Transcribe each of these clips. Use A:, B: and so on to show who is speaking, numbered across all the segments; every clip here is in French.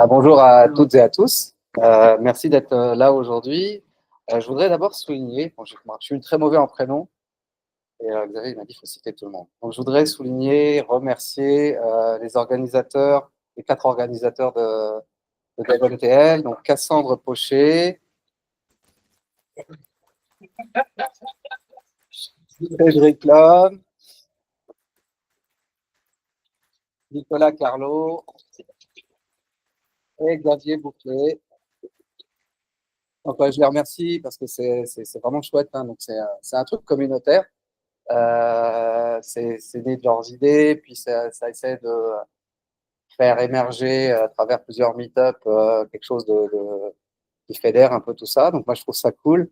A: Bonjour à toutes et à tous. Merci d'être là aujourd'hui. Je voudrais d'abord souligner, bon, je suis très mauvais en prénom, et Xavier il m'a dit qu'il faut citer tout le monde. Donc, je voudrais souligner, remercier les organisateurs, les 4 organisateurs de DevMTL, donc Cassandre Pochet, Frédéric Lhomme, Nicolas Carlo et Xavier Bouclet. Donc, je les remercie parce que c'est vraiment chouette, hein. Donc, c'est un truc communautaire. C'est né de leurs idées, puis ça essaie de faire émerger à travers plusieurs meet-up quelque chose qui fédère un peu tout ça. Donc moi, je trouve ça cool.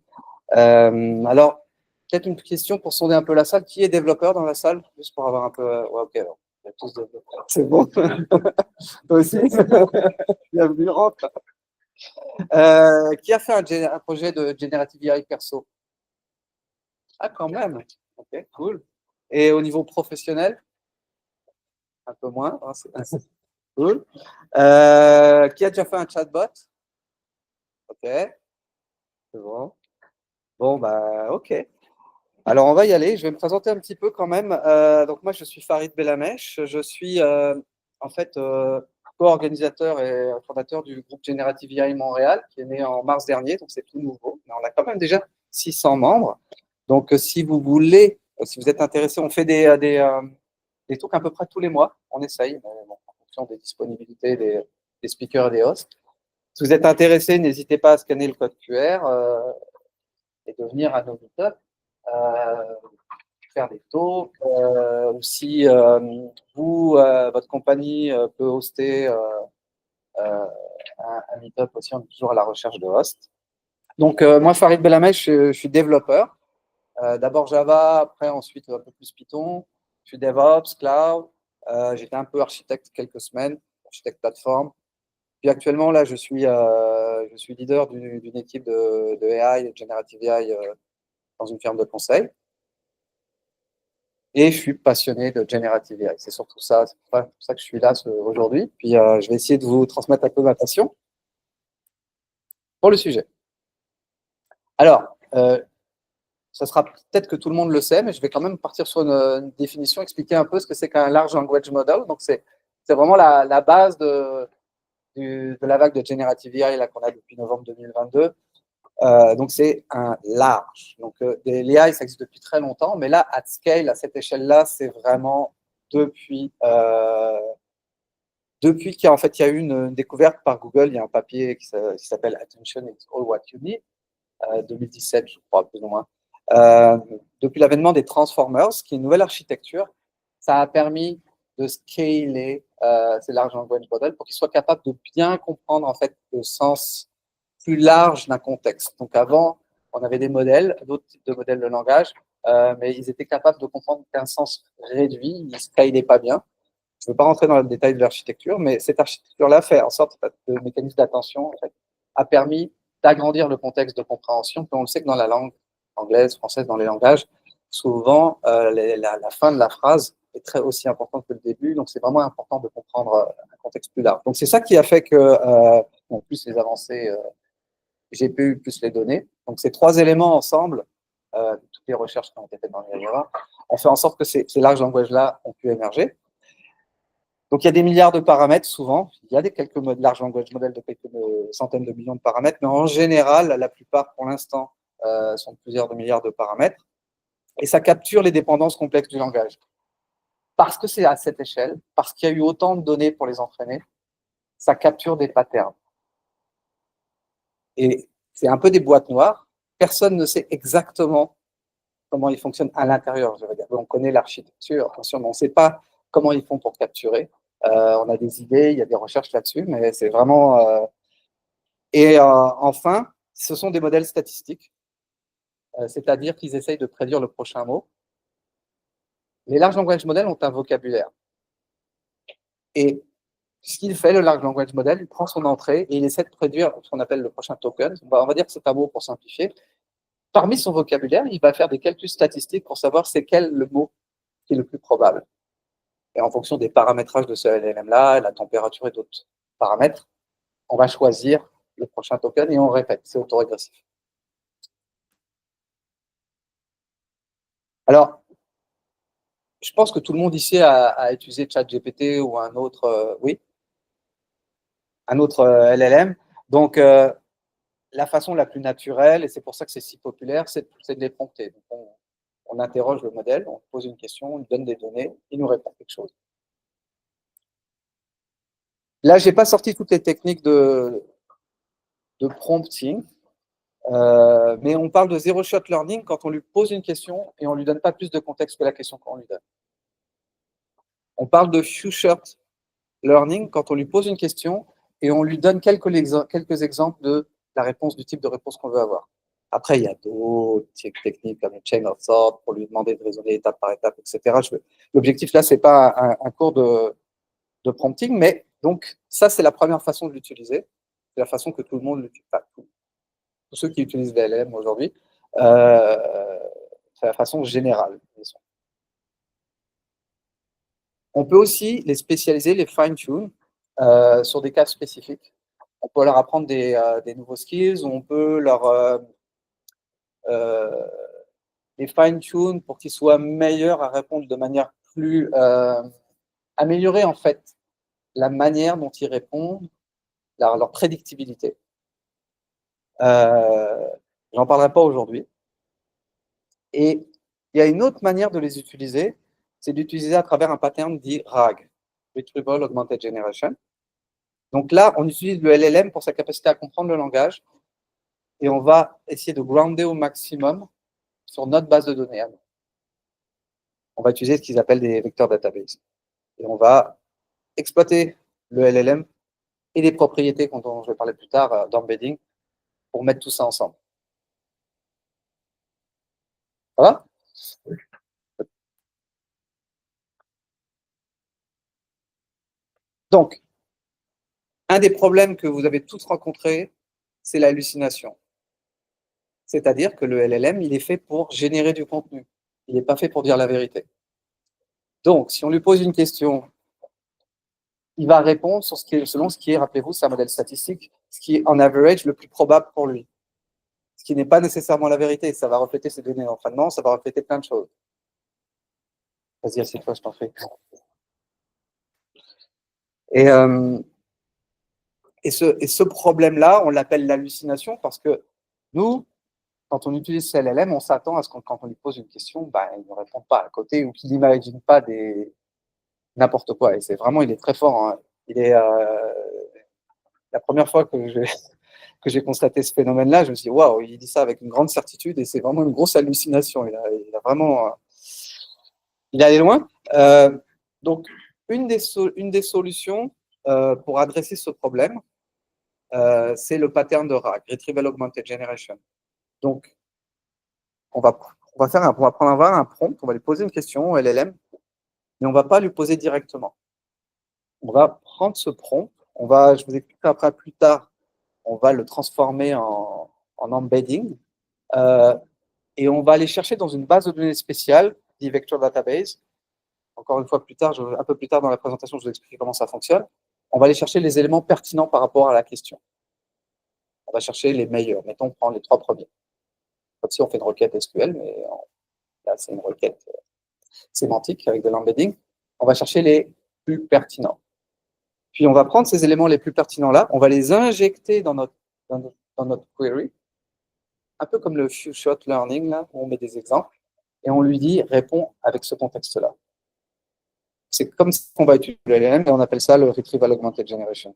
A: Alors, peut-être une question pour sonder un peu la salle. Qui est développeur dans la salle? Juste pour avoir un peu... Ouais, ok, alors, il y a tous développeurs. C'est bon. Toi aussi. Bienvenue, rentre. Qui a fait un projet de Generative AI perso? Ah, quand même. Ok, cool. Et au niveau professionnel? Un peu moins. Hein, c'est cool. Qui a déjà fait un chatbot? Ok, c'est bon. Bon, bah, ok. Alors, on va y aller. Je vais me présenter un petit peu quand même. Donc, moi, je suis Farid Bellamèche. Je suis en fait co-organisateur et fondateur du groupe Generative AI Montréal, qui est né en mars dernier. Donc, c'est tout nouveau. Mais on a quand même déjà 600 membres. Donc, si vous voulez, si vous êtes intéressé, on fait des talks à peu près tous les mois. On essaye, mais bon, en fonction des disponibilités des speakers et des hosts. Si vous êtes intéressé, n'hésitez pas à scanner le code QR et de venir à nos meet-ups, faire des talks. Ou si votre compagnie peut hoster un meet-up aussi, on est toujours à la recherche de hosts. Donc, moi, Farid Bellamèche, je suis développeur. D'abord Java, après ensuite un peu plus Python. Je suis DevOps, Cloud. J'étais un peu architecte quelques semaines, architecte plateforme. Puis actuellement, là, je suis leader d'une équipe de AI, de Generative AI, dans une firme de conseil. Et je suis passionné de Generative AI. C'est surtout ça, c'est pour ça que je suis là aujourd'hui. Puis je vais essayer de vous transmettre un peu ma passion pour le sujet. Alors, ça sera peut-être que tout le monde le sait, mais je vais quand même partir sur une définition, expliquer un peu ce que c'est qu'un large language model. Donc, c'est vraiment la base de la vague de Generative AI qu'on a depuis novembre 2022. Donc, c'est un large. Donc, l'AI, ça existe depuis très longtemps, mais là, at scale, à cette échelle-là, c'est vraiment depuis qu'il en fait, il y a eu une découverte par Google. Il y a un papier qui s'appelle Attention is all what you need, 2017, je crois, plus ou moins. Depuis l'avènement des Transformers, qui est une nouvelle architecture, ça a permis de scaler ces large language models pour qu'ils soient capables de bien comprendre en fait le sens plus large d'un contexte. Donc avant, on avait des modèles, d'autres types de modèles de langage, mais ils étaient capables de comprendre qu'un sens réduit, ils ne scalaient pas bien. Je ne veux pas rentrer dans le détail de l'architecture, mais cette architecture-là fait en sorte que le mécanisme d'attention en fait, a permis d'agrandir le contexte de compréhension. Puis on le sait que dans la langue anglaise, française, dans les langages, souvent la fin de la phrase est très aussi importante que le début. Donc c'est vraiment important de comprendre un contexte plus large. Donc c'est ça qui a fait que, en plus les avancées GPU plus les données. Donc ces trois éléments ensemble, toutes les recherches qui ont été faites dans les IRA, ont fait en sorte que ces large langages-là ont pu émerger. Donc, il y a des milliards de paramètres souvent. Il y a quelques large language models de quelques centaines de millions de paramètres, mais en général, la plupart, pour l'instant, sont de plusieurs de milliards de paramètres. Et ça capture les dépendances complexes du langage. Parce que c'est à cette échelle, parce qu'il y a eu autant de données pour les entraîner, ça capture des patterns. Et c'est un peu des boîtes noires. Personne ne sait exactement comment ils fonctionnent à l'intérieur. On connaît l'architecture, attention, mais on ne sait pas comment ils font pour capturer. On a des idées, il y a des recherches là-dessus, mais c'est vraiment... Et enfin, ce sont des modèles statistiques, c'est-à-dire qu'ils essayent de prédire le prochain mot. Les large language models ont un vocabulaire. Et ce qu'il fait, le large language model, il prend son entrée et il essaie de prédire ce qu'on appelle le prochain token. On va dire que c'est un mot pour simplifier. Parmi son vocabulaire, il va faire des calculs statistiques pour savoir c'est quel le mot qui est le plus probable. Et en fonction des paramétrages de ce LLM-là, la température et d'autres paramètres, on va choisir le prochain token et on répète, c'est autorégressif. Alors, je pense que tout le monde ici a utilisé ChatGPT ou un autre, oui, un autre LLM. Donc, la façon la plus naturelle, et c'est pour ça que c'est si populaire, c'est de les prompter. Donc, on interroge le modèle, on pose une question, on lui donne des données, il nous répond quelque chose. Là, je n'ai pas sorti toutes les techniques de prompting, mais on parle de zero-shot learning quand on lui pose une question et on ne lui donne pas plus de contexte que la question qu'on lui donne. On parle de few-shot learning quand on lui pose une question et on lui donne quelques exemples de la réponse, du type de réponse qu'on veut avoir. Après, il y a d'autres techniques comme le chain of thought pour lui demander de raisonner étape par étape, etc. L'objectif là, ce n'est pas un cours de prompting, mais donc ça, c'est la première façon de l'utiliser. C'est la façon que tout le monde l'utilise, enfin, tous ceux qui utilisent VLM aujourd'hui, c'est la façon générale. On peut aussi les spécialiser, les fine-tune sur des cas spécifiques. On peut leur apprendre des nouveaux skills, on peut leur les fine-tune pour qu'ils soient meilleurs à répondre de manière plus améliorer en fait la manière dont ils répondent, leur prédictibilité. J'en parlerai pas aujourd'hui. Et il y a une autre manière de les utiliser, c'est d'utiliser à travers un pattern dit RAG, Retrieval Augmented Generation. Donc là, on utilise le LLM pour sa capacité à comprendre le langage et on va essayer de grounder au maximum sur notre base de données. On va utiliser ce qu'ils appellent des vecteurs database. Et on va exploiter le LLM et les propriétés dont je vais parler plus tard d'embedding pour mettre tout ça ensemble. Ça va ? Donc, un des problèmes que vous avez tous rencontrés, c'est l'hallucination. C'est-à-dire que le LLM, il est fait pour générer du contenu. Il n'est pas fait pour dire la vérité. Donc, si on lui pose une question, il va répondre sur selon ce qui est, rappelez-vous, c'est un modèle statistique, ce qui est en average le plus probable pour lui. Ce qui n'est pas nécessairement la vérité. Ça va refléter ses données d'entraînement, ça va refléter plein de choses. Vas-y, assieds-toi, je t'en prie. Et ce problème-là, on l'appelle l'hallucination parce que nous, quand on utilise ce LLM, on s'attend à ce que quand on lui pose une question, bah, il ne répond pas à côté ou qu'il n'imagine pas n'importe quoi. Et c'est vraiment, il est très fort. Hein. Il est la première fois que j'ai constaté ce phénomène-là, je me suis dit, waouh, il dit ça avec une grande certitude et c'est vraiment une grosse hallucination. Il a vraiment, il est allé loin. Donc, une des solutions pour adresser ce problème, c'est le pattern de RAG, Retrieval Augmented Generation. Donc, on va prendre un prompt, on va lui poser une question au LLM, mais on ne va pas lui poser directement. On va prendre ce prompt, je vous expliquerai après plus tard, on va le transformer en embedding, et on va aller chercher dans une base de données spéciale, dit Vector Database. Encore une fois, un peu plus tard dans la présentation, je vais vous expliquer comment ça fonctionne. On va aller chercher les éléments pertinents par rapport à la question. On va chercher les meilleurs. Mettons, on prend les 3 premiers. Comme si on fait une requête SQL, mais là, c'est une requête sémantique avec de l'embedding. On va chercher les plus pertinents. Puis, on va prendre ces éléments les plus pertinents-là, on va les injecter dans notre query, un peu comme le few-shot learning, là, où on met des exemples, et on lui dit, réponds avec ce contexte-là. C'est comme ça qu'on va utiliser le LLM, et on appelle ça le Retrieval Augmented Generation.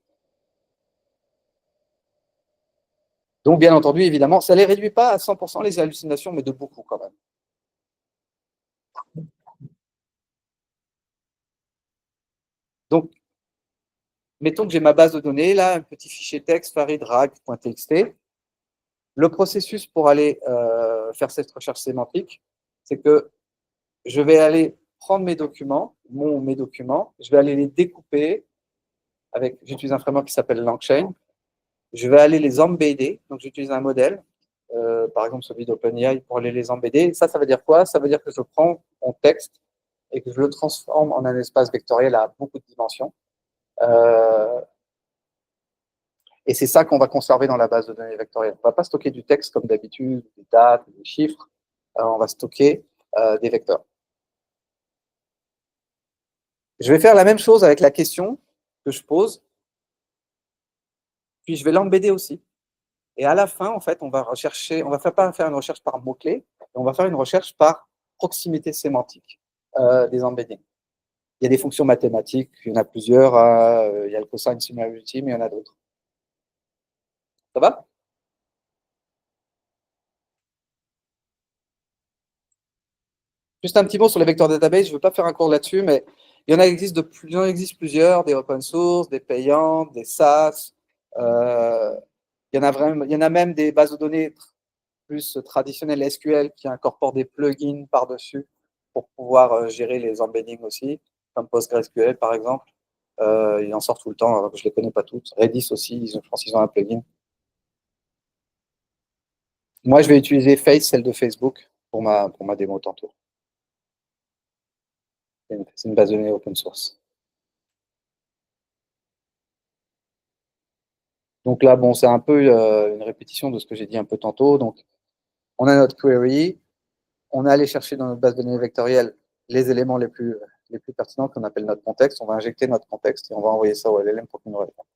A: Donc, bien entendu, évidemment, ça ne les réduit pas à 100% les hallucinations, mais de beaucoup quand même. Donc, mettons que j'ai ma base de données, là, un petit fichier texte, faridrag.txt. Le processus pour aller faire cette recherche sémantique, c'est que je vais aller prendre mes documents, je vais aller les découper j'utilise un framework qui s'appelle LangChain. Je vais aller les embedder, donc j'utilise un modèle, par exemple celui d'OpenAI pour aller les embedder. Ça veut dire quoi? Ça veut dire que je prends mon texte et que je le transforme en un espace vectoriel à beaucoup de dimensions. Et c'est ça qu'on va conserver dans la base de données vectorielle. On ne va pas stocker du texte comme d'habitude, des dates, des chiffres. On va stocker des vecteurs. Je vais faire la même chose avec la question que je pose, puis je vais l'embedder aussi. Et à la fin, en fait, on va rechercher, on va pas faire une recherche par mots-clés, on va faire une recherche par proximité sémantique des embeddings. Il y a des fonctions mathématiques, il y en a plusieurs, il y a le cosine similarity, mais il y en a d'autres. Ça va? Juste un petit mot sur les vecteurs database, je ne veux pas faire un cours là-dessus, mais il y en existe plusieurs, des open source, des payantes, des SaaS. Il y en a même des bases de données plus traditionnelles SQL qui incorporent des plugins par-dessus pour pouvoir gérer les embeddings aussi, comme PostgreSQL par exemple. Il en sort tout le temps, je ne les connais pas toutes. Redis aussi, je pense qu'ils ont un plugin. Moi, je vais utiliser Face, celle de Facebook, pour ma démo tantôt. C'est une base de données open source. Donc là, bon, c'est un peu une répétition de ce que j'ai dit un peu tantôt. Donc, on a notre query, on est allé chercher dans notre base de données vectorielle les éléments les plus pertinents qu'on appelle notre contexte. On va injecter notre contexte et on va envoyer ça au LLM pour qu'il nous réponde.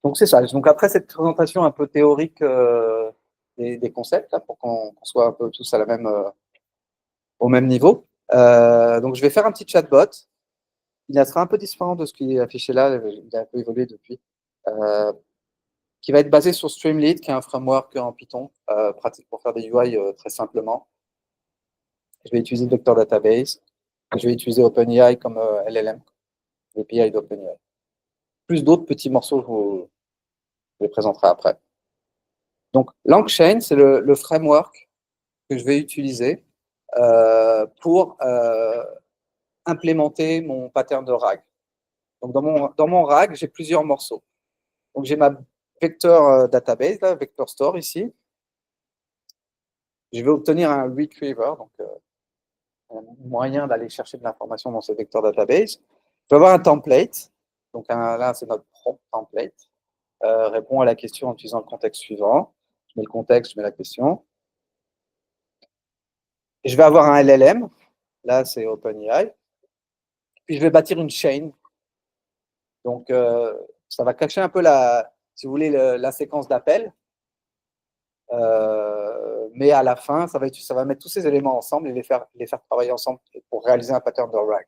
A: Donc, c'est ça. Donc, après cette présentation un peu théorique des concepts, là, pour qu'on soit un peu tous au même niveau, donc je vais faire un petit chatbot. Il sera un peu différent de ce qui est affiché là. Il a un peu évolué depuis. Qui va être basé sur Streamlit, qui est un framework en Python, pratique pour faire des UI très simplement. Je vais utiliser Vector Database. Je vais utiliser OpenAI comme LLM, l'API d'OpenAI. Plus d'autres petits morceaux, je vous les présenterai après. Donc, LangChain, c'est le framework que je vais utiliser pour implémenter mon pattern de RAG. Donc, dans mon RAG, j'ai plusieurs morceaux. Donc, j'ai ma vector database, là, vector store ici. Je vais obtenir un retriever, donc un moyen d'aller chercher de l'information dans ce vector database. Je vais avoir un template. Donc là, c'est notre prompt template. Répond à la question en utilisant le contexte suivant. Je mets le contexte, je mets la question. Et je vais avoir un LLM. Là, c'est OpenAI. Puis je vais bâtir une chain. Donc, ça va cacher un peu si vous voulez, la séquence d'appel. Mais à la fin, ça va mettre tous ces éléments ensemble et les faire travailler ensemble pour réaliser un pattern de RAG.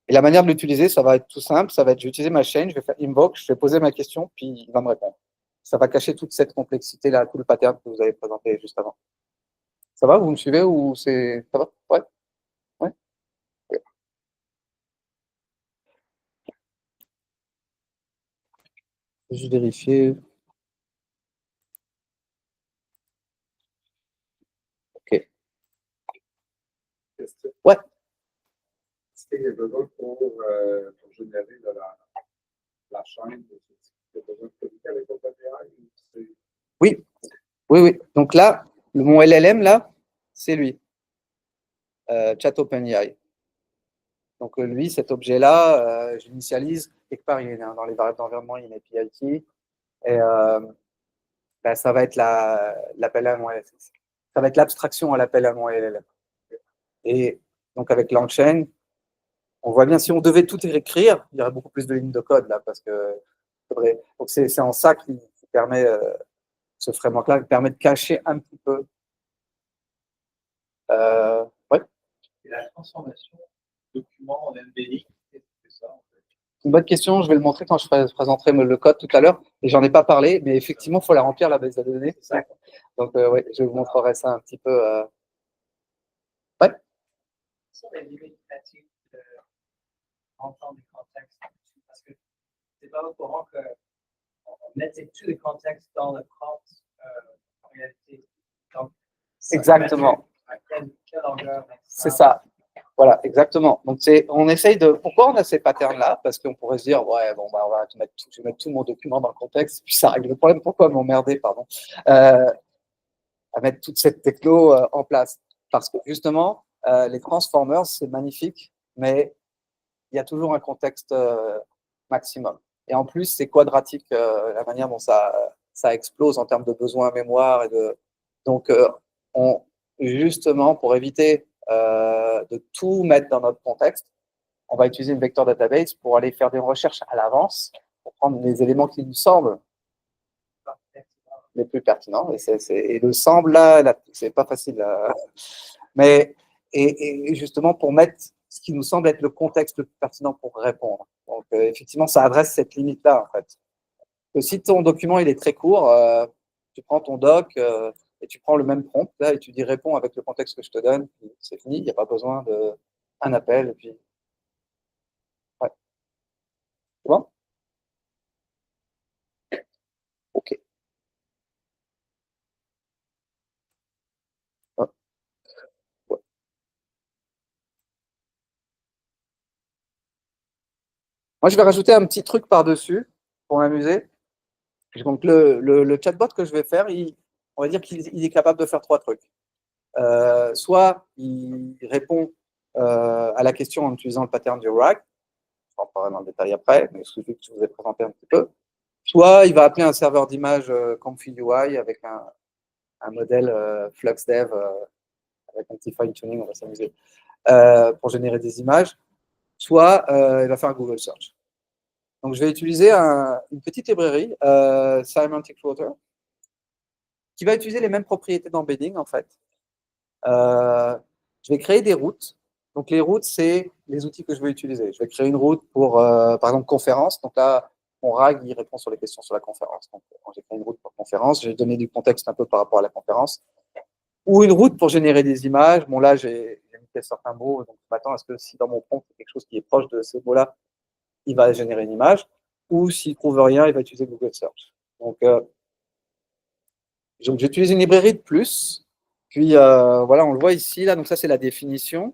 A: Et la manière de l'utiliser, ça va être tout simple. Ça va être, je vais utiliser ma chain, je vais faire invoke, je vais poser ma question, puis il va me répondre. Ça va cacher toute cette complexité-là, tout le pattern que vous avez présenté juste avant. Ça va, vous me suivez ou c'est... Ça va? Ouais. Ouais. Okay. Je vais juste vérifier. OK. Ouais.
B: Est-ce qu'il y a besoin pour générer de la chaîne, il y a besoin de communiquer avec OpenAI?
A: Oui, oui, oui. Donc là, mon LLM, là, c'est lui. Chat OpenAI. Donc lui, cet objet-là, je l'initialise quelque part, il est dans les variables d'environnement, il y a une API key. Et ben, ça va être l'appel à mon LLM. Ça va être l'abstraction à l'appel à mon LLM. Et donc avec LangChain, on voit bien si on devait tout écrire, il y aurait beaucoup plus de lignes de code là, parce que donc c'est en ça qui permet ce framework-là permet de cacher un petit peu. Ouais.
B: Et la transformation document en MBI, qu'est-ce que c'est ça en fait?
A: Une bonne question, je vais le montrer quand je présenterai le code tout à l'heure. Et j'en ai pas parlé, mais effectivement, il faut la remplir la base de données. Donc oui, je vous montrerai ça un petit peu. Ouais.
C: Quelles sont les limites pratiques d'entendre des contextes? Parce que c'est pas au courant qu'on mettait tous les contextes dans le prompt en réalité. Donc,
A: Exactement.
C: À quelle longueur?
A: C'est ça. Voilà, exactement. Donc, on essaye de. Pourquoi on a ces patterns-là? Parce qu'on pourrait se dire, ouais, bon, bah, je vais mettre tout mon document dans le contexte, puis ça règle le problème. Pourquoi m'emmerder, pardon, à mettre toute cette techno en place? Parce que justement, les transformers, c'est magnifique, mais il y a toujours un contexte maximum. Et en plus, c'est quadratique la manière dont ça explose en termes de besoins mémoire. Donc, justement, pour éviter de tout mettre dans notre contexte, on va utiliser une vector database pour aller faire des recherches à l'avance, pour prendre les éléments qui nous semblent les plus pertinents. Et le semble, là c'est pas facile. Mais, et justement, pour mettre ce qui nous semble être le contexte le plus pertinent pour répondre. Donc, effectivement, ça adresse cette limite-là, en fait. Que si ton document il est très court, tu prends ton doc et tu prends le même prompt là, et tu dis réponds avec le contexte que je te donne, c'est fini, il n'y a pas besoin d'un appel. Et puis, ouais. C'est bon? OK. Ouais. Ouais. Moi, je vais rajouter un petit truc par-dessus pour m'amuser. Donc, le chatbot que je vais faire, on va dire qu'il est capable de faire trois trucs. Soit il répond à la question en utilisant le pattern du RAG, je rentrerai dans le détail après, mais ce que je vous ai présenté un petit peu. Soit il va appeler un serveur d'image ComfyUI avec un modèle FluxDev avec un petit fine-tuning, on va s'amuser, pour générer des images. Soit il va faire un Google Search. Donc je vais utiliser une petite librairie, Semantic Router, qui va utiliser les mêmes propriétés d'embedding en fait. Je vais créer des routes. Donc, les routes, c'est les outils que je vais utiliser. Je vais créer une route pour, par exemple, conférence. Donc là, mon RAG, il répond sur les questions sur la conférence. Donc, quand j'ai créé une route pour conférence, j'ai donné du contexte un peu par rapport à la conférence. Ou une route pour générer des images. Bon, là, j'ai mis certains mots. Donc, je m'attends à ce que si dans mon prompt, il y a quelque chose qui est proche de ces mots-là, il va générer une image. Ou s'il ne trouve rien, il va utiliser Google Search. Donc j'utilise une librairie de plus. Puis, voilà, on le voit ici. Là, donc, ça, c'est la définition.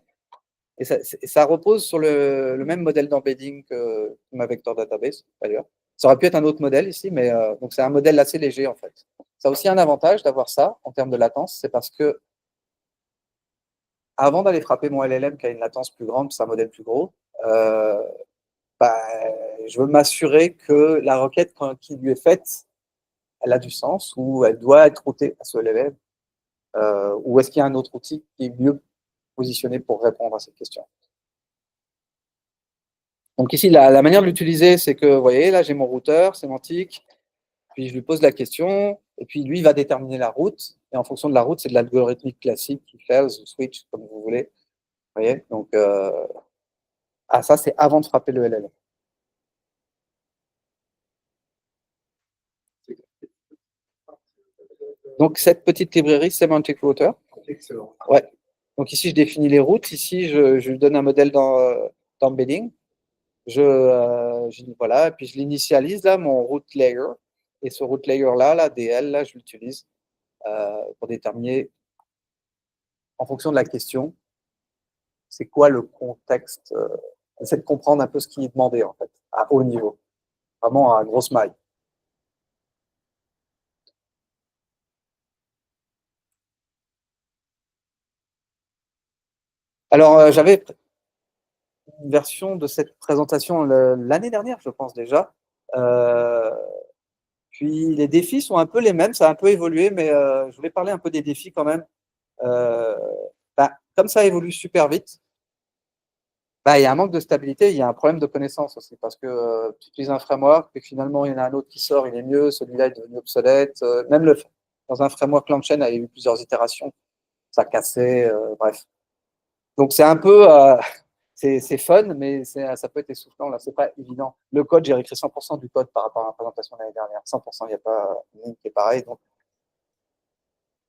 A: Et ça repose sur le même modèle d'embedding que ma vector database, d'ailleurs. Ça aurait pu être un autre modèle ici, mais donc c'est un modèle assez léger, en fait. Ça a aussi un avantage d'avoir ça en termes de latence, c'est parce que avant d'aller frapper mon LLM qui a une latence plus grande, c'est un modèle plus gros, bah, je veux m'assurer que la requête qui lui est faite, elle a du sens, ou elle doit être routée à ce LLM, ou est-ce qu'il y a un autre outil qui est mieux positionné pour répondre à cette question. Donc ici, la manière de l'utiliser, c'est que, vous voyez, là, j'ai mon routeur sémantique, puis je lui pose la question, et puis lui, il va déterminer la route, et en fonction de la route, c'est de l'algorithmique classique, qui fait ou switch, comme vous voulez. Vous voyez, donc, ça, c'est avant de frapper le LLM. Donc, cette petite librairie, Semantic Router.
B: Excellent.
A: Ouais. Donc ici, je définis les routes. Ici, je lui donne un modèle d'embedding. Voilà, et puis je l'initialise, là, mon route layer. Et ce route layer-là, là, DL, là, je l'utilise pour déterminer, en fonction de la question, c'est quoi le contexte. J'essaie de comprendre un peu ce qui est demandé, en fait, à haut niveau, vraiment à grosse maille. Alors, j'avais une version de cette présentation l'année dernière, je pense déjà. Puis les défis sont un peu les mêmes, ça a un peu évolué, mais je voulais parler un peu des défis quand même. Comme ça évolue super vite, il y a un manque de stabilité, il y a un problème de connaissance aussi, parce que tu utilises un framework, puis finalement il y en a un autre qui sort, il est mieux, celui-là est devenu obsolète. Même dans un framework LangChain, il y a eu plusieurs itérations, ça cassait, bref. Donc c'est un peu, c'est fun, mais ça peut être essoufflant, là, c'est pas évident. Le code, j'ai réécrit 100% du code par rapport à la présentation de l'année dernière, 100%, il n'y a pas une ligne qui est pareil, donc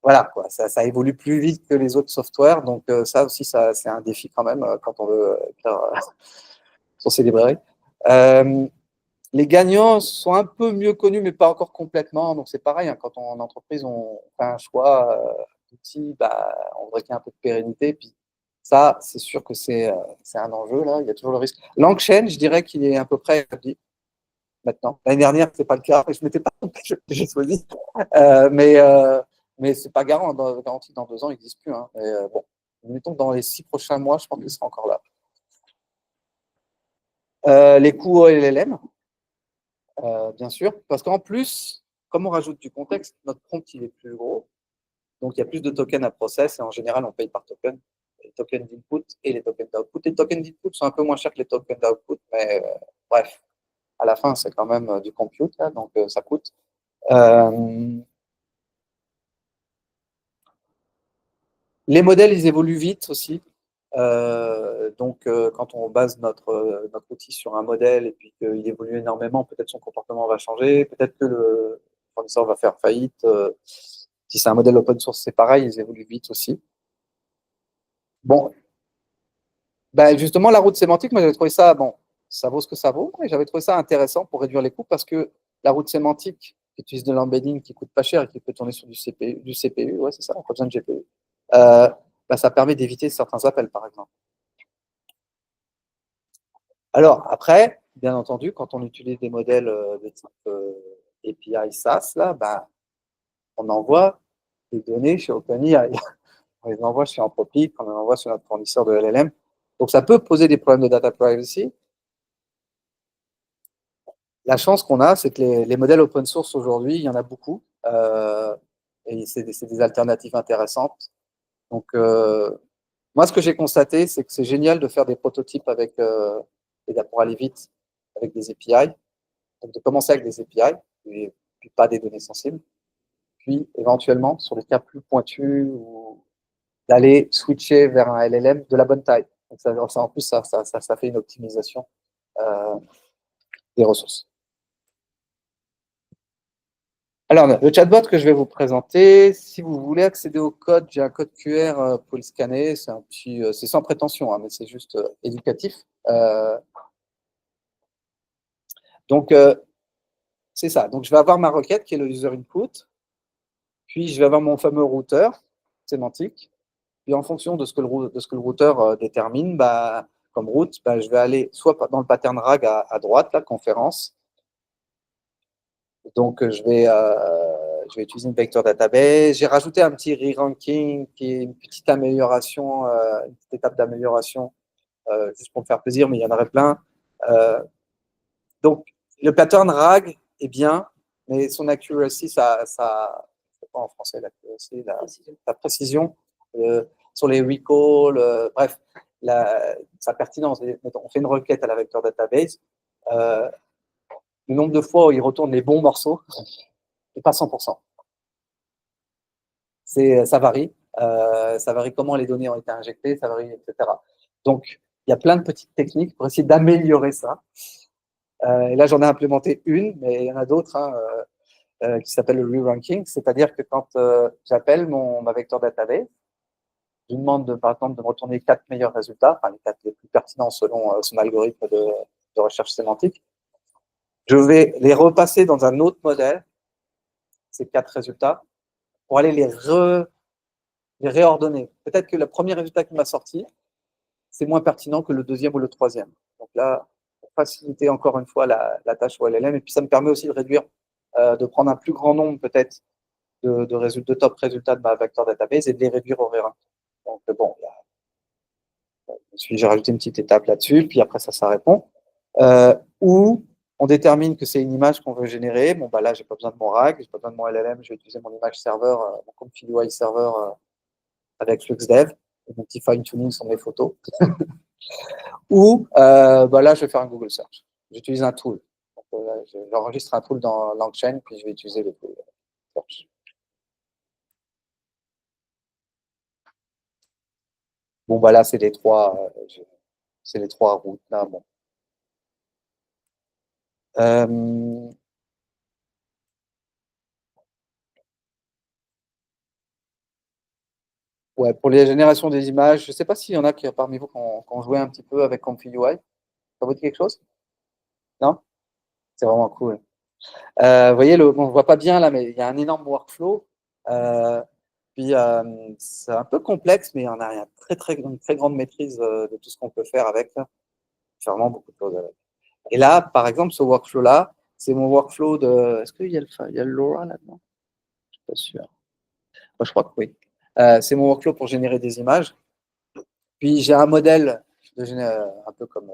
A: voilà, quoi, ça évolue plus vite que les autres softwares, donc ça aussi, c'est un défi quand même quand on veut faire sur ces librairies. Les gagnants sont un peu mieux connus, mais pas encore complètement. Donc c'est pareil, hein, quand en entreprise on fait un choix d'outils, on voudrait qu'il y ait un peu de pérennité. Puis ça, c'est sûr que c'est un enjeu là. Il y a toujours le risque. LangChain, je dirais qu'il est à peu près établi maintenant. L'année dernière, c'est pas le cas. Je m'étais pas j'ai choisi, mais c'est pas garanti dans 2 ans, il n'existe plus. Hein. Mais, bon, mettons que dans les 6 prochains mois, je pense qu'il sera encore là. Les coûts LLM, bien sûr, parce qu'en plus, comme on rajoute du contexte, notre prompt il est plus gros, donc il y a plus de tokens à process et en général on paye par token, les tokens d'input et les tokens d'output. Les tokens d'input sont un peu moins chers que les tokens d'output, mais bref, à la fin c'est quand même du compute, là, donc ça coûte. Les modèles, ils évoluent vite aussi. Donc, quand on base notre outil sur un modèle et puis qu'il évolue énormément, peut-être son comportement va changer, peut-être que le fournisseur va faire faillite. Si c'est un modèle open source, c'est pareil, ils évoluent vite aussi. Bon, ben justement, la route sémantique, moi j'avais trouvé ça, bon, ça vaut ce que ça vaut, mais j'avais trouvé ça intéressant pour réduire les coûts parce que la route sémantique qui utilise de l'embedding qui coûte pas cher et qui peut tourner sur du CPU, ouais, c'est ça, on n'a pas besoin de GPU, ben, ça permet d'éviter certains appels, par exemple. Alors, après, bien entendu, quand on utilise des modèles de type API SaaS, là, ben, on envoie des données chez OpenAI. On les envoie chez Anthropic, on les envoie sur notre fournisseur de LLM. Donc, ça peut poser des problèmes de data privacy. La chance qu'on a, c'est que les modèles open source aujourd'hui, il y en a beaucoup. Et c'est des alternatives intéressantes. Donc, moi, ce que j'ai constaté, c'est que c'est génial de faire des prototypes avec, pour aller vite, avec des API. Donc, de commencer avec des API, et puis pas des données sensibles. Puis, éventuellement, sur des cas plus pointus, ou d'aller switcher vers un LLM de la bonne taille. Donc, en plus, ça fait une optimisation euh, des ressources. Alors, le chatbot que je vais vous présenter, si vous voulez accéder au code, j'ai un code QR pour le scanner. C'est un petit, c'est sans prétention, hein, mais c'est juste éducatif. Donc, c'est ça. Donc, je vais avoir ma requête qui est le user input. Puis, je vais avoir mon fameux routeur sémantique. Puis, en fonction de ce que le routeur détermine, bah, comme route, bah, je vais aller soit dans le pattern RAG à droite, la conférence. Donc, je vais utiliser une vector database. J'ai rajouté un petit re-ranking qui est une petite amélioration, une petite étape d'amélioration, juste pour me faire plaisir, mais il y en aurait plein. Donc, le pattern RAG est bien, mais son accuracy, c'est pas en français, l'accuracy, la précision sur les recalls, bref, sa pertinence. On fait une requête à la vector database. Le nombre de fois où il retourne les bons morceaux, et pas 100%. Ça varie. Ça varie comment les données ont été injectées, ça varie, etc. Donc, il y a plein de petites techniques pour essayer d'améliorer ça. Et là, j'en ai implémenté une, mais il y en a d'autres qui s'appelle le re-ranking. C'est-à-dire que quand j'appelle ma vector database, je lui demande, par exemple, de me retourner 4 meilleurs résultats, enfin les 4 les plus pertinents selon son algorithme de recherche sémantique. Je vais les repasser dans un autre modèle, ces 4 résultats, pour aller les réordonner. Peut-être que le premier résultat qui m'a sorti, c'est moins pertinent que le deuxième ou le troisième. Donc là, pour faciliter encore une fois la tâche au LLM, et puis ça me permet aussi de réduire, de prendre un plus grand nombre peut-être de top résultats de ma vector database et de les réduire au R1. Donc bon, j'ai rajouté une petite étape là-dessus, puis après ça répond. Ou on détermine que c'est une image qu'on veut générer. Bon, bah là, j'ai pas besoin de mon RAG, j'ai pas besoin de mon LLM, je vais utiliser mon image serveur, mon compte UI serveur avec FluxDev, et mon petit fine-tuning sur mes photos. Ou bah là, je vais faire un Google Search. J'utilise un tool. J'enregistre un tool dans LangChain, puis je vais utiliser le tool Search. Bon, bah là, c'est les trois routes. Là, bon. Ouais, pour les générations des images, je ne sais pas s'il y en a parmi vous qui ont joué un petit peu avec ComfyUI. Ça vous dit quelque chose? Non? C'est vraiment cool. Vous voyez, on ne voit pas bien là, mais il y a un énorme workflow. Puis c'est un peu complexe, mais on a une très grande maîtrise de tout ce qu'on peut faire avec. C'est vraiment beaucoup de choses avec. Et là, par exemple, ce workflow-là, c'est mon workflow de. Est-ce qu'il y a le LoRa là-dedans? Je ne suis pas sûr. Moi, je crois que oui. C'est mon workflow pour générer des images. Puis j'ai un modèle un peu comme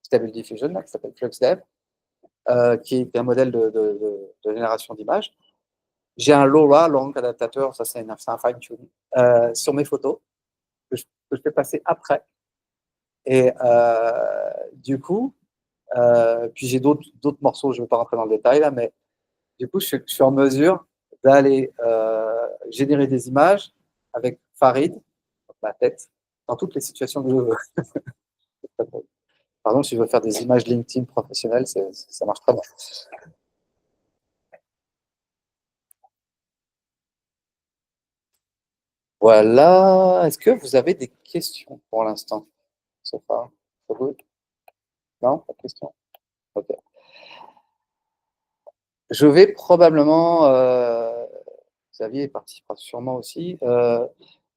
A: Stable Diffusion, là, qui s'appelle FluxDev, qui est un modèle de génération d'images. J'ai un LoRa, Long Adaptateur, ça c'est un fine-tuning, sur mes photos, que je fais passer après. Et du coup, puis j'ai d'autres morceaux, je ne vais pas rentrer dans le détail là, mais du coup, je suis en mesure d'aller générer des images avec Farid, ma tête, dans toutes les situations que je veux. Par exemple, si je veux faire des images LinkedIn professionnelles, ça marche très bien. Voilà. Est-ce que vous avez des questions pour l'instant? So far, so good? Non, pas de questions? Ok. Je vais probablement, Xavier participera sûrement aussi.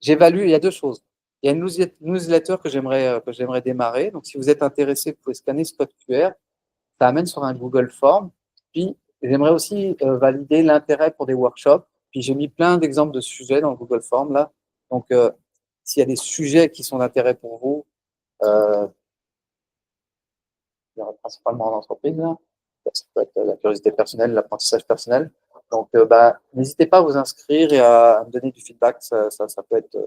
A: J'évalue, il y a deux choses. Il y a une newsletter que j'aimerais démarrer. Donc, si vous êtes intéressé, vous pouvez scanner ce code QR. Ça amène sur un Google Form. Puis, j'aimerais aussi valider l'intérêt pour des workshops. Puis, j'ai mis plein d'exemples de sujets dans le Google Form là. Donc, s'il y a des sujets qui sont d'intérêt pour vous, il y aura principalement en entreprise là. Ça peut être la curiosité personnelle, l'apprentissage personnel. Donc, n'hésitez pas à vous inscrire et à me donner du feedback. Ça peut être.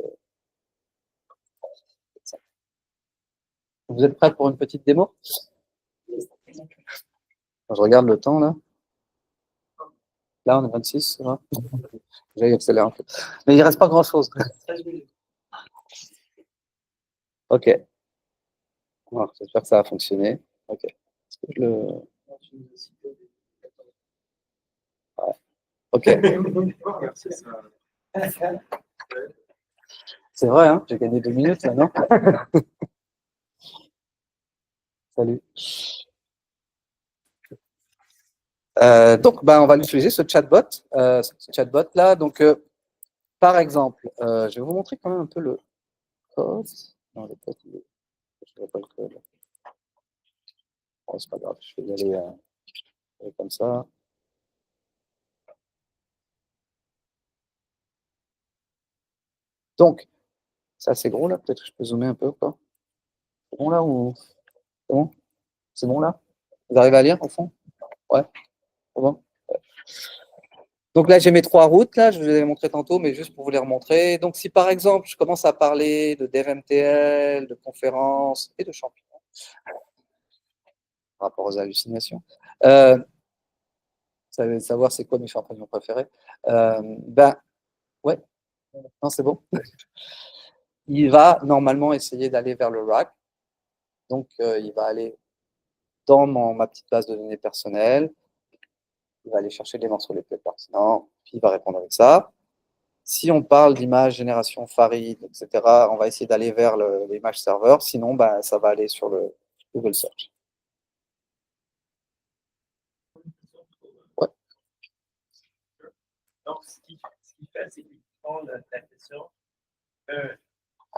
A: Ça. Vous êtes prêts pour une petite démo? Je regarde le temps là. Là, on est 26, ça va? J'ai accéléré un peu. Mais il ne reste pas grand-chose. Ok. Alors, j'espère que ça va fonctionner. Ok. Est-ce que je le... Ouais. Ok. C'est vrai, hein, j'ai gagné 2 minutes là, non? Salut. Donc, on va utiliser ce chatbot là. Donc, par exemple, je vais vous montrer quand même un peu le code. Non, le code, je ne vois pas le code. Bon, c'est pas grave, je vais y aller comme ça. Donc, ça c'est gros là, peut-être que je peux zoomer un peu. C'est bon là ou c'est bon? C'est bon là? Vous arrivez à lire au fond? Ouais, c'est bon. Ouais. Donc là, j'ai mes 3 routes, là, je vous les ai montrées tantôt, mais juste pour vous les remontrer. Donc, si par exemple, je commence à parler de DevMTL, de conférences et de champignons, par rapport aux hallucinations, savoir c'est quoi mes champignons préférés, ouais, non, c'est bon. Il va normalement essayer d'aller vers le RAG. Donc, il va aller dans ma petite base de données personnelle. Il va aller chercher les morceaux les plus pertinents, puis il va répondre avec ça. Si on parle d'image, génération Farid, etc., on va essayer d'aller vers l'image serveur. Sinon, ça va aller sur le Google Search. Ouais.
C: Donc, ce qu'il fait, c'est qu'il prend la question,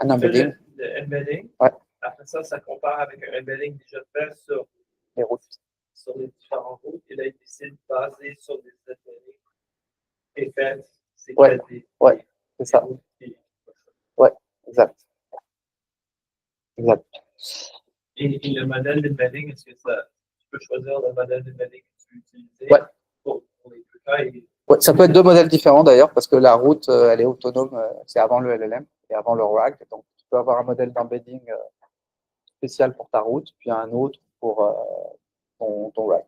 A: un embedding.
C: Le embedding.
A: Ouais.
C: Après ça, ça compare avec un embedding déjà fait sur
A: les routes.
C: Sur les différentes routes. Et là, il décide basé sur des embeddings et fait.
A: Ouais, c'est ça. Ouais, exact.
C: Et le modèle d'embedding, est-ce que tu peux choisir le modèle d'embedding que tu veux utiliser pour les deux cas?
A: Ouais, ça peut être 2 modèles différents d'ailleurs, parce que la route, elle est autonome, c'est avant le LLM et avant le RAG. Donc, tu peux avoir un modèle d'embedding spécial pour ta route, puis un autre pour ton RAG.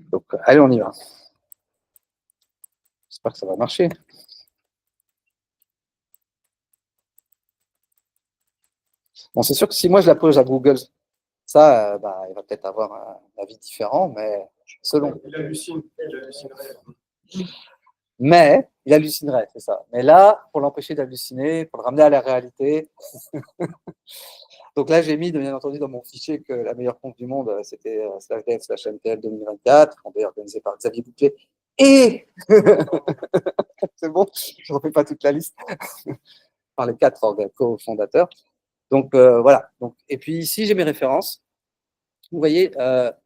A: Donc, allez, on y va. J'espère que ça va marcher. Bon, c'est sûr que si moi je la pose à Google, ça, il va peut-être avoir un avis différent, mais selon.
B: Il hallucine.
A: Mais il hallucinerait, c'est ça. Mais là, pour l'empêcher d'halluciner, pour le ramener à la réalité. Donc là, j'ai mis, bien entendu, dans mon fichier que la meilleure conf du monde, c'était /dev/mtl 2024, fondée organisée par Xavier Bouclet. Et c'est bon, je ne refais pas toute la liste par les 4 co-fondateurs. Donc voilà. Donc, et puis ici, j'ai mes références. Vous voyez, ça,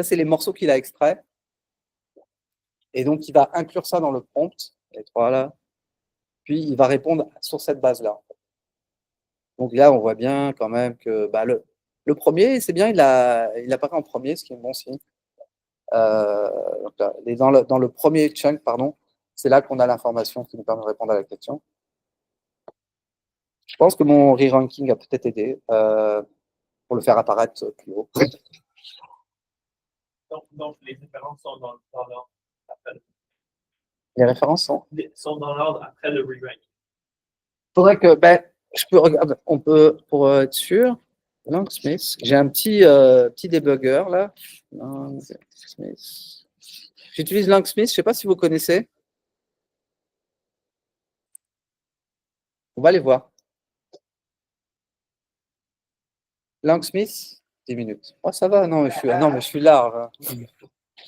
A: c'est les morceaux qu'il a extraits. Et donc, il va inclure ça dans le prompt, les 3 là. Puis, il va répondre sur cette base-là. Donc là, on voit bien quand même que bah, le premier, c'est bien, il apparaît en premier, ce qui est un bon signe. Donc là, et dans le premier chunk, pardon, c'est là qu'on a l'information qui nous permet de répondre à la question. Je pense que mon re-ranking a peut-être aidé pour le faire apparaître plus haut.
C: Donc, les références sont dans l'ordre après,
A: Les références
C: sont dans l'ordre après le re-rank.
A: faudrait que, ben, je peux regarder, on peut, pour être sûr, Langsmith, j'ai un petit debugger là. Langsmith. J'utilise Langsmith, je ne sais pas si vous connaissez. On va aller voir. Langsmith, 10 minutes. Oh, ça va, non, mais je suis large.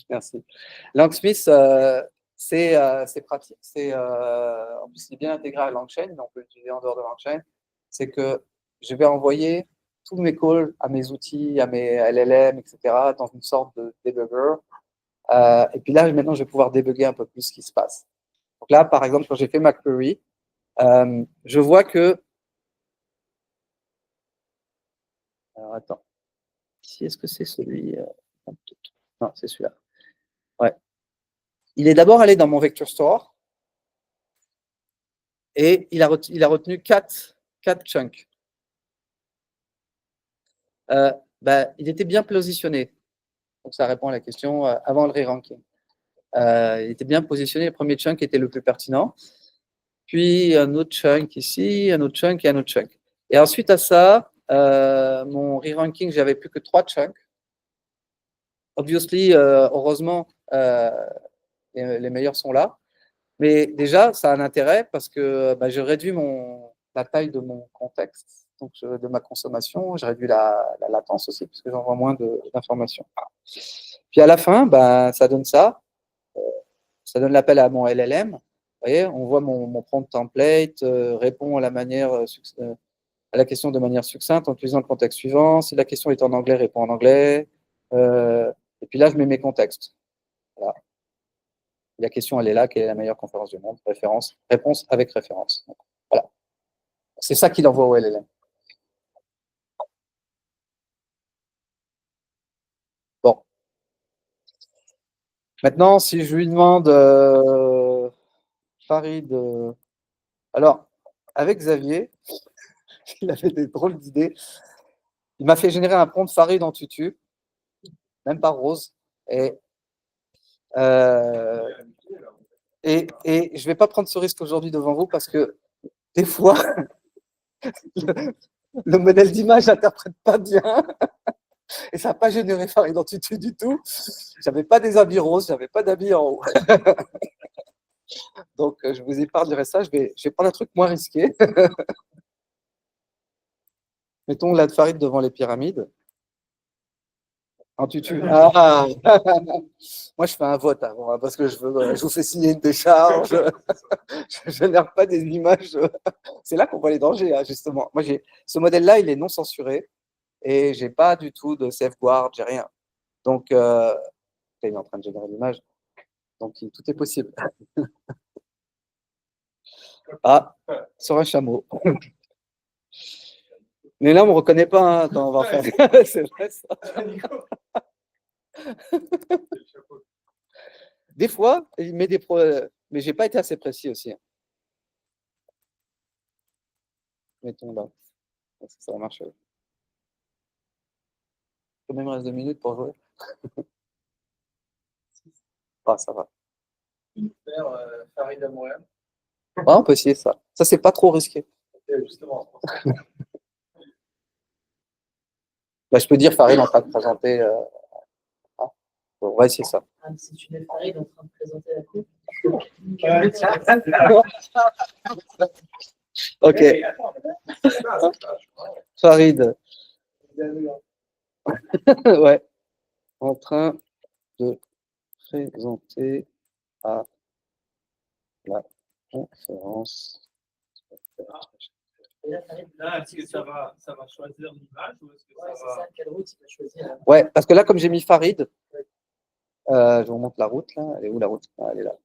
A: Merci. Langsmith, c'est pratique. En plus, il est bien intégré à LangChain, mais on peut l'utiliser en dehors de LangChain. C'est que je vais envoyer tous mes calls à mes outils, à mes LLM, etc., dans une sorte de debugger. Et puis là, maintenant, je vais pouvoir débugger un peu plus ce qui se passe. Donc là, par exemple, quand j'ai fait ma query, je vois que... Alors, attends. Ici, est-ce que c'est celui... Non, c'est celui-là. Ouais. Il est d'abord allé dans mon vector store et il a retenu 4 chunks. Il était bien positionné. Donc, ça répond à la question avant le re-ranking. Il était bien positionné. Le premier chunk était le plus pertinent. Puis un autre chunk ici, un autre chunk et un autre chunk. Et ensuite à ça, mon re-ranking, j'avais plus que 3 chunks. Obviously, heureusement, les meilleurs sont là. Mais déjà, ça a un intérêt parce que je réduis la taille de mon contexte, donc de ma consommation. Je réduis la latence aussi, parce que j'envoie moins d'informations. Puis à la fin, ça donne ça. Ça donne l'appel à mon LLM. Vous voyez, on voit mon prompt template, répond à la question de manière succincte en utilisant le contexte suivant. Si la question est en anglais, répond en anglais. Et puis là, je mets mes contextes. Voilà. La question, elle est là. Quelle est la meilleure conférence du monde? Réponse avec référence. Donc, voilà. C'est ça qu'il envoie au LLM. Bon. Maintenant, si je lui demande, Farid, alors, avec Xavier, il avait des drôles d'idées. Il m'a fait générer un prompt Farid en tutu, même par Rose. Et je ne vais pas prendre ce risque aujourd'hui devant vous parce que des fois, le modèle d'image n'interprète pas bien et ça n'a pas généré Farid en tutu du tout. J'avais pas des habits roses, j'avais pas d'habits en haut. Donc, je vous épargnerai ça. Je vais prendre un truc moins risqué. Mettons là de Farid devant les pyramides. En tutu. Ah. Moi, je fais un vote avant, hein, parce que je vous fais signer une décharge. Je ne génère pas des images. C'est là qu'on voit les dangers, hein, justement. Moi, ce modèle-là, il est non censuré et je n'ai pas du tout de safeguard, j'ai rien. Donc, il est en train de générer l'image. Donc, tout est possible. Ah, sur un chameau. Mais là, on ne me reconnaît pas. Hein. Attends, on va faire. C'est vrai, ça. Des fois, il met des mais j'ai pas été assez précis aussi. Mettons là. Ça va marcher. Combien il me reste 2 minutes pour jouer? Ah, ça va.
C: Farid à Montréal.
A: Ouais, on peut essayer ça. Ça, c'est pas trop risqué.
C: Justement.
A: Je peux dire Farid en train de présenter. On va essayer ça.
D: Ah, si tu es Farid en train de présenter la coupe.
A: Ok. Farid. Ouais. En train de présenter à la conférence.
C: Là, est-ce que ça va choisir l'image ou est-ce que
D: Ouais,
C: ça
D: c'est
C: va...
D: ça, quelle route il va choisir?
A: Ouais, parce que là, comme j'ai mis Farid, je vous montre la route, là. Elle est où la route? Ah, elle est là.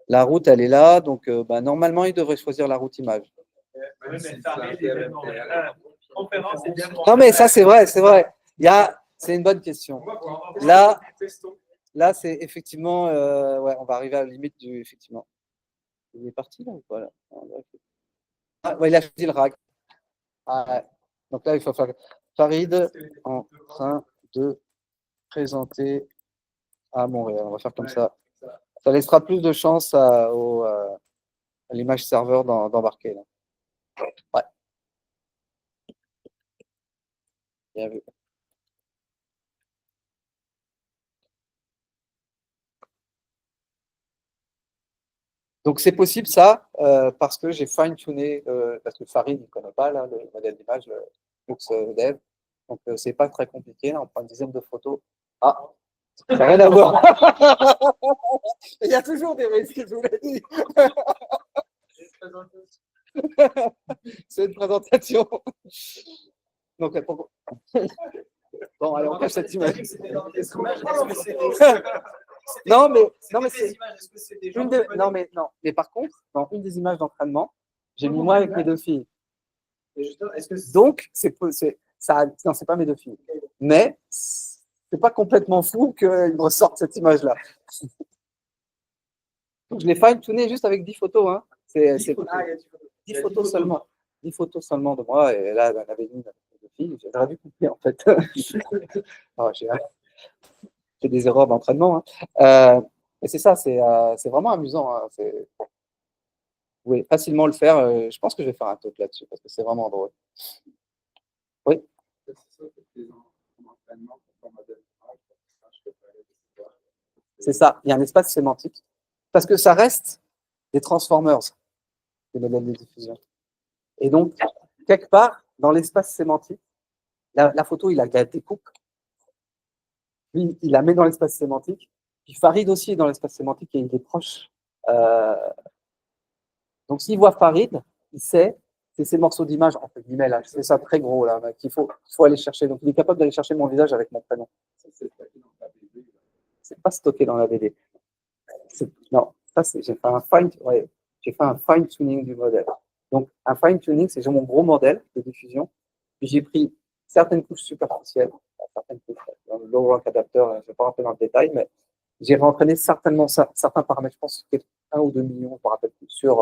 A: La route, elle est là. Donc, normalement, il devrait choisir la route image.
C: Oui, mais Farid est bien Montréal. Conférence est bien Montréal.
A: Non, mais ça, c'est vrai, c'est vrai. C'est une bonne question. Là, c'est effectivement, ouais, on va arriver à la limite du, effectivement. Il est parti là ou pas là? Ah, ouais, il a choisi le RAG. Ah, ouais. Donc là, il faut faire Farid en train de présenter à Montréal. On va faire comme ça. Ça laissera plus de chance à l'image serveur d'embarquer. Là. Ouais. Bien vu. Donc c'est possible ça, parce que j'ai fine-tuné, parce que Farid ne connaît pas là, le modèle d'image, le Lux Dev. Donc c'est pas très compliqué, là, on prend une dizaine de photos. Ah, ça n'a rien à voir. Il y a toujours des risques, je vous l'ai dit. C'est une présentation. Donc, bon, allez, on cache cette image. Non, mais c'est une non, mais par contre, dans une des images d'entraînement, j'ai mis moi avec mes deux filles. Donc, non, c'est pas mes deux filles. Mais c'est pas complètement fou qu'ils me ressortent cette image-là. Donc, je l'ai fine-tuné juste avec 10 photos. Hein. C'est 10 photos seulement. 10 photos seulement de moi. Et là, on avait une de filles. J'aurais dû couper, en fait. Oh, j'ai fait des erreurs d'entraînement. Hein. Et c'est ça, c'est vraiment amusant. Hein. Vous pouvez facilement le faire. Je pense que je vais faire un talk là-dessus parce que c'est vraiment drôle. Oui. C'est ça, il y a un espace sémantique. Parce que ça reste des transformers, des modèles de diffusion. Et donc, quelque part, dans l'espace sémantique, la photo, il la découpe. Lui, il la met dans l'espace sémantique. Puis Farid aussi est dans l'espace sémantique et il est proche. Donc, s'il voit Farid, il sait, c'est ces morceaux d'image, entre guillemets, là, c'est ça très gros, là, qu'il faut aller chercher. Donc, il est capable d'aller chercher mon visage avec mon prénom. C'est pas stocké dans la BD. Non, ça, j'ai fait un fine-tuning du modèle. Donc, un fine-tuning, c'est mon gros modèle de diffusion. Puis, j'ai pris certaines couches superficielles, certaines couches, dans le low rank adapter, je ne vais pas rentrer dans le détail, mais j'ai rentraîné certainement certains paramètres, je pense que 1 ou 2 millions, je ne me rappelle plus, sur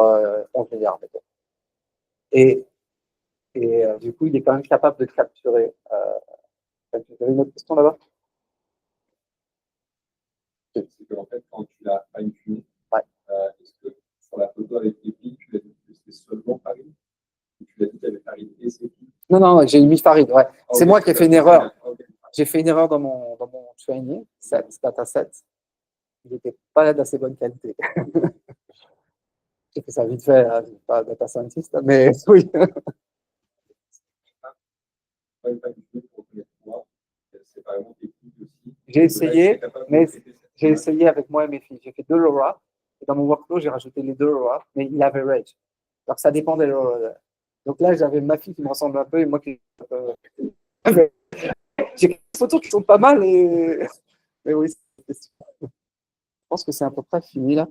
A: 11 milliards. Et du coup, il est quand même capable de capturer. Vous avez une autre question là-bas?
B: C'est qu'en fait, quand tu l'as fine-tuné,
A: ouais.
B: Est-ce que sur la photo avec les filles, tu l'as dit que c'était seulement Farid? Ou tu l'as dit qu'il y avait Farid et ses filles? Non, j'ai mis Farid, ouais. C'est moi qui ai fait une erreur. J'ai fait une erreur dans mon training, dataset. Il n'était pas d'assez bonne qualité. J'ai fait ça vite fait, hein, pas data scientist, mais oui. J'ai essayé, mais j'ai essayé avec moi et mes filles. J'ai fait 2 LoRa, et dans mon workflow, j'ai rajouté les 2 LoRa, mais il average. Alors ça dépend des LoRa. Donc là, j'avais ma fille qui me ressemble un peu et moi qui. J'ai des photos qui sont pas mal, mais oui, je pense que c'est à peu près fini là.